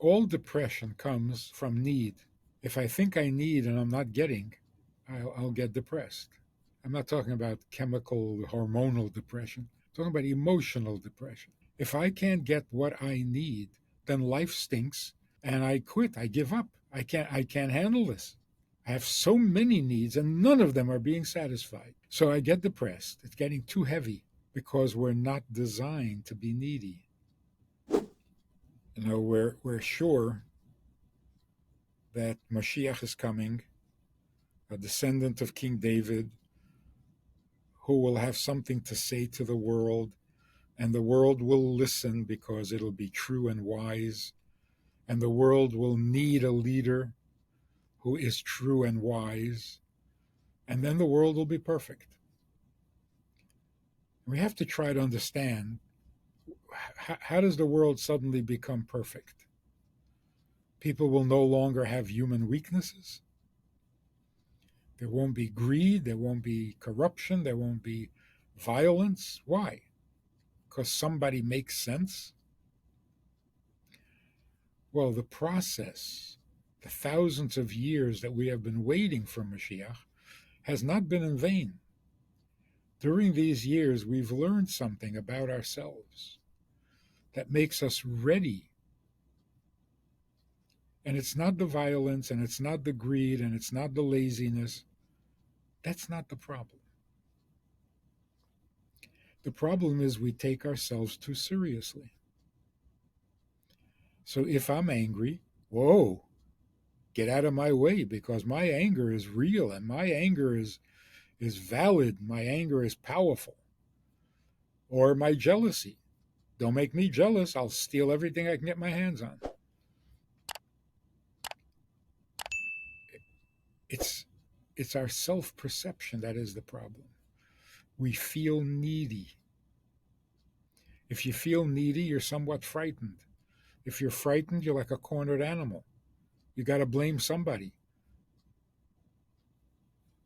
All depression comes from need. If I think I need and I'm not getting, I'll get depressed. I'm not talking about chemical, hormonal depression. I'm talking about emotional depression. If I can't get what I need, then life stinks and I quit. I give up. I can't handle this. I have so many needs and none of them are being satisfied. So I get depressed. It's getting too heavy because we're not designed to be needy. We're sure that Mashiach is coming, a descendant of King David, who will have something to say to the world, and the world will listen because it'll be true and wise, and the world will need a leader who is true and wise, and then the world will be perfect. We have to try to understand how does the world suddenly become perfect? People will no longer have human weaknesses. There won't be greed, there won't be corruption, there won't be violence. Why? Because somebody makes sense? Well, the process, the thousands of years that we have been waiting for Mashiach, has not been in vain. During these years, we've learned something about ourselves that makes us ready. And it's not the violence, and it's not the greed, and it's not the laziness. That's not the problem. The problem is we take ourselves too seriously. So if I'm angry, whoa, get out of my way because my anger is real and my anger is valid. My anger is powerful. Or my jealousy. Don't make me jealous. I'll steal everything I can get my hands on. It's it's our self-perception that is the problem. We feel needy. If you feel needy, you're somewhat frightened. If you're frightened, you're like a cornered animal. You got to blame somebody.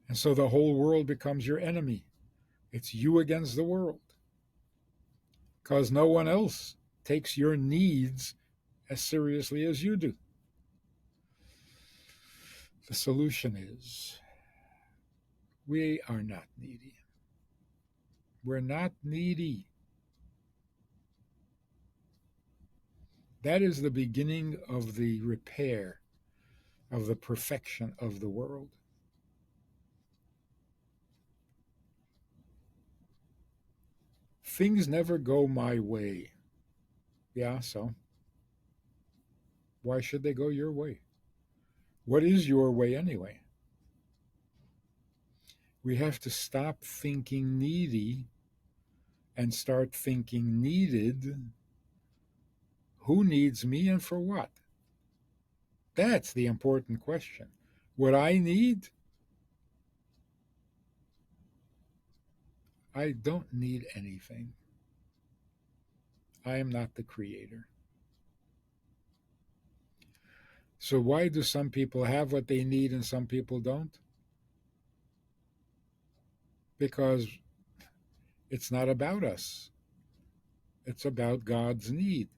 And so the whole world becomes your enemy. It's you against the world because no one else takes your needs as seriously as you do. The solution is we are not needy. We're not needy. That is the beginning of the repair, of the perfection of the world. Things never go my way. Yeah, so why should they go your way? What is your way anyway? We have to stop thinking needy and start thinking needed. Who needs me and for what? That's the important question. What I need, I don't need anything. I am not the creator. So why do some people have what they need and some people don't? Because it's not about us. It's about God's need.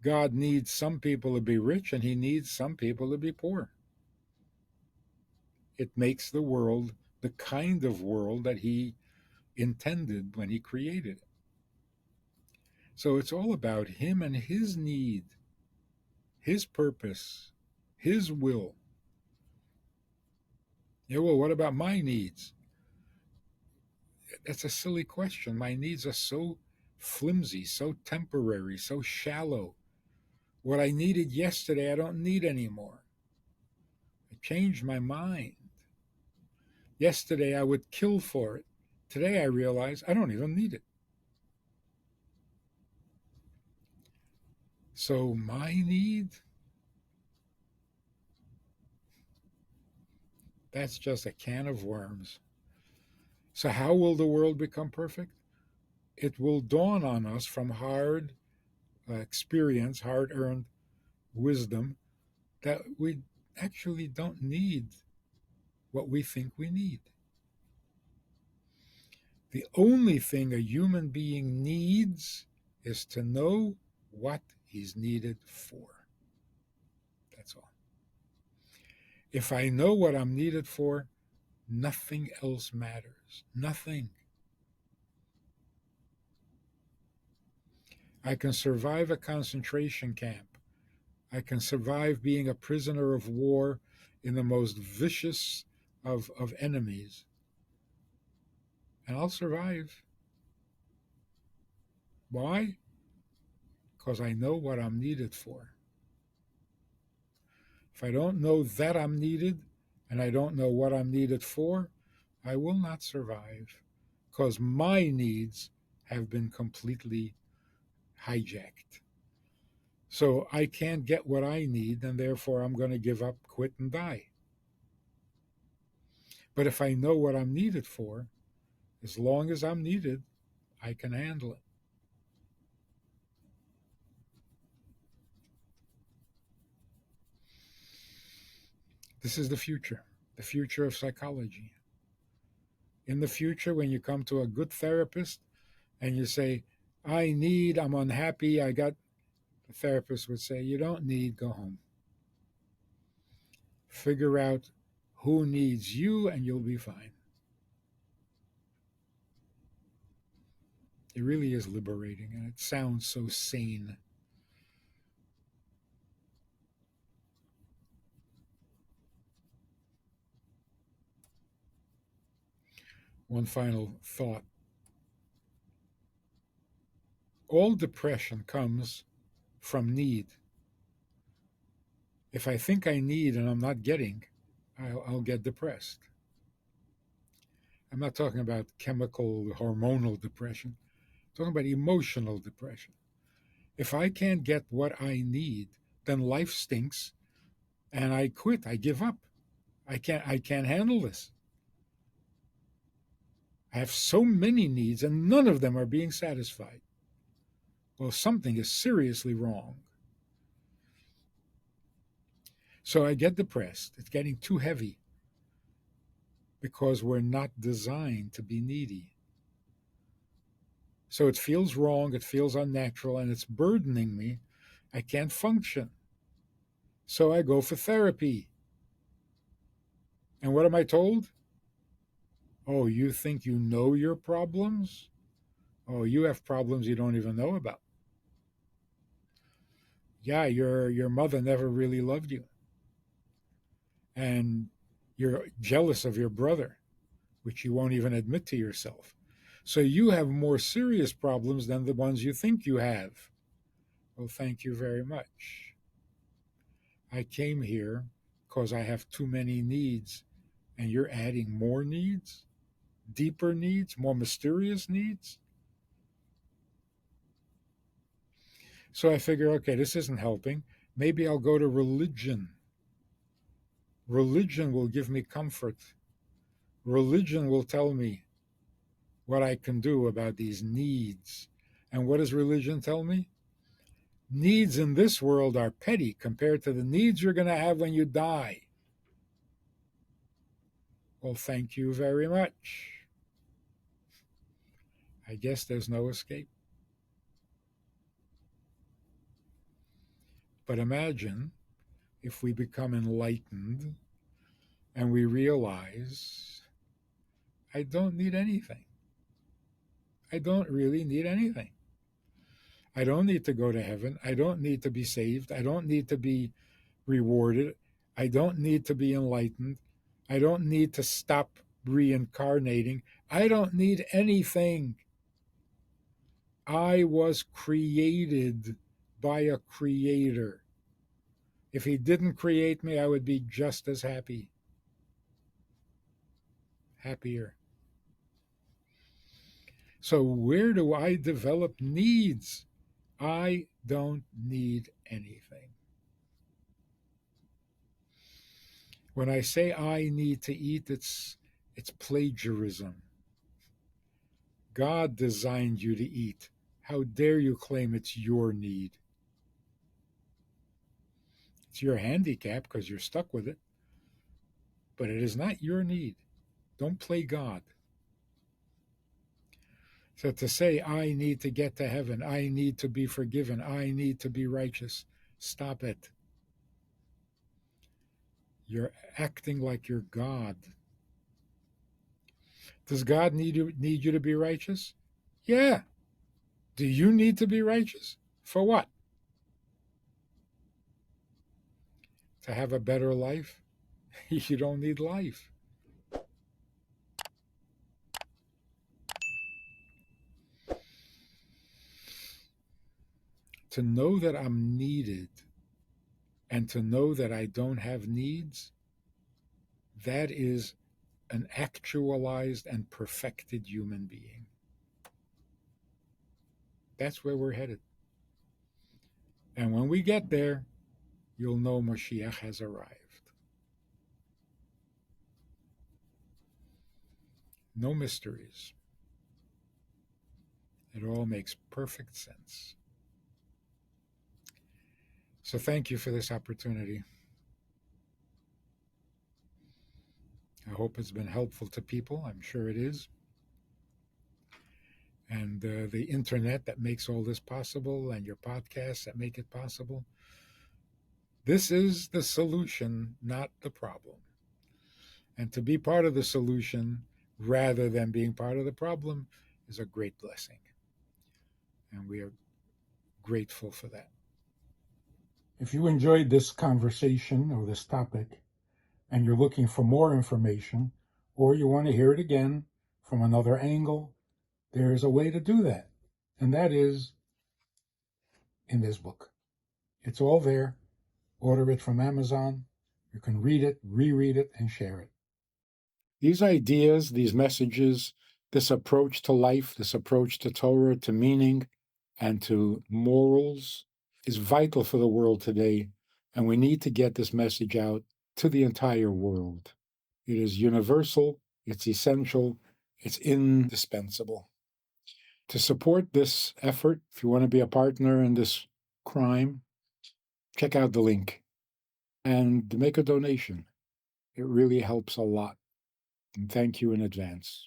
God needs some people to be rich and he needs some people to be poor. It makes the world the kind of world that he intended when he created it. So it's all about him and his need, his purpose, his will. Yeah, well, what about my needs? That's a silly question. My needs are so flimsy, so temporary, so shallow. What I needed yesterday, I don't need anymore. I changed my mind. Yesterday, I would kill for it. Today, I realize I don't even need it. So, my need, that's just a can of worms. So, how will the world become perfect? It will dawn on us from hard experience, hard earned wisdom, that we actually don't need what we think we need. The only thing a human being needs is to know what he's needed for. That's all. If I know what I'm needed for, nothing else matters. Nothing. I can survive a concentration camp. I can survive being a prisoner of war in the most vicious of enemies. And I'll survive. Why? Because I know what I'm needed for. If I don't know that I'm needed and I don't know what I'm needed for, I will not survive because my needs have been completely hijacked. So I can't get what I need, and therefore I'm going to give up, quit, and die. But if I know what I'm needed for, as long as I'm needed, I can handle it. This is the future of psychology. In the future, when you come to a good therapist and you say, I'm unhappy, the therapist would say, you don't need, go home. Figure out who needs you and you'll be fine. It really is liberating and it sounds so sane. One final thought. All depression comes from need. If I think I need and I'm not getting, I'll get depressed. I'm not talking about chemical, hormonal depression. I'm talking about emotional depression. If I can't get what I need, then life stinks and I quit. I give up. I can't handle this. I have so many needs and none of them are being satisfied. Well, something is seriously wrong. So I get depressed. It's getting too heavy because we're not designed to be needy. So it feels wrong, it feels unnatural, and it's burdening me. I can't function. So I go for therapy. And what am I told? Oh, you think you know your problems? Oh, you have problems you don't even know about. Yeah, your mother never really loved you. And you're jealous of your brother, which you won't even admit to yourself. So you have more serious problems than the ones you think you have. Well, thank you very much. I came here because I have too many needs, and you're adding more needs, deeper needs, more mysterious needs. So I figure, okay, this isn't helping. Maybe I'll go to religion. Religion will give me comfort. Religion will tell me what I can do about these needs. And what does religion tell me? Needs in this world are petty compared to the needs you're going to have when you die. Well, thank you very much. I guess there's no escape. But imagine if we become enlightened and we realize I don't need anything. I don't really need anything. I don't need to go to heaven. I don't need to be saved. I don't need to be rewarded. I don't need to be enlightened. I don't need to stop reincarnating. I don't need anything. I was created by a creator. If he didn't create me, I would be just as happy, happier. So, where do I develop needs? I don't need anything. When I say I need to eat, it's plagiarism. God designed you to eat. How dare you claim it's your need? It's your handicap because you're stuck with it, but it is not your need. Don't play God. So to say, I need to get to heaven, I need to be forgiven, I need to be righteous, stop it. You're acting like you're God. Does God need you to be righteous? Yeah. Do you need to be righteous? For what? To have a better life? You don't need life. To know that I'm needed and to know that I don't have needs, that is an actualized and perfected human being. That's where we're headed. And when we get there, you'll know Mashiach has arrived. No mysteries. It all makes perfect sense. So thank you for this opportunity. I hope it's been helpful to people. I'm sure it is. And the internet that makes all this possible and your podcasts that make it possible. This is the solution, not the problem. And to be part of the solution rather than being part of the problem is a great blessing. And we are grateful for that. If you enjoyed this conversation or this topic and you're looking for more information or you want to hear it again from another angle, there's a way to do that. And that is in this book. It's all there. Order it from Amazon. You can read it, reread it, and share it. These ideas, these messages, this approach to life, this approach to Torah, to meaning, and to morals is vital for the world today. And we need to get this message out to the entire world. It is universal, it's essential, it's indispensable. To support this effort, if you want to be a partner in this crime, check out the link and make a donation. It really helps a lot. And thank you in advance.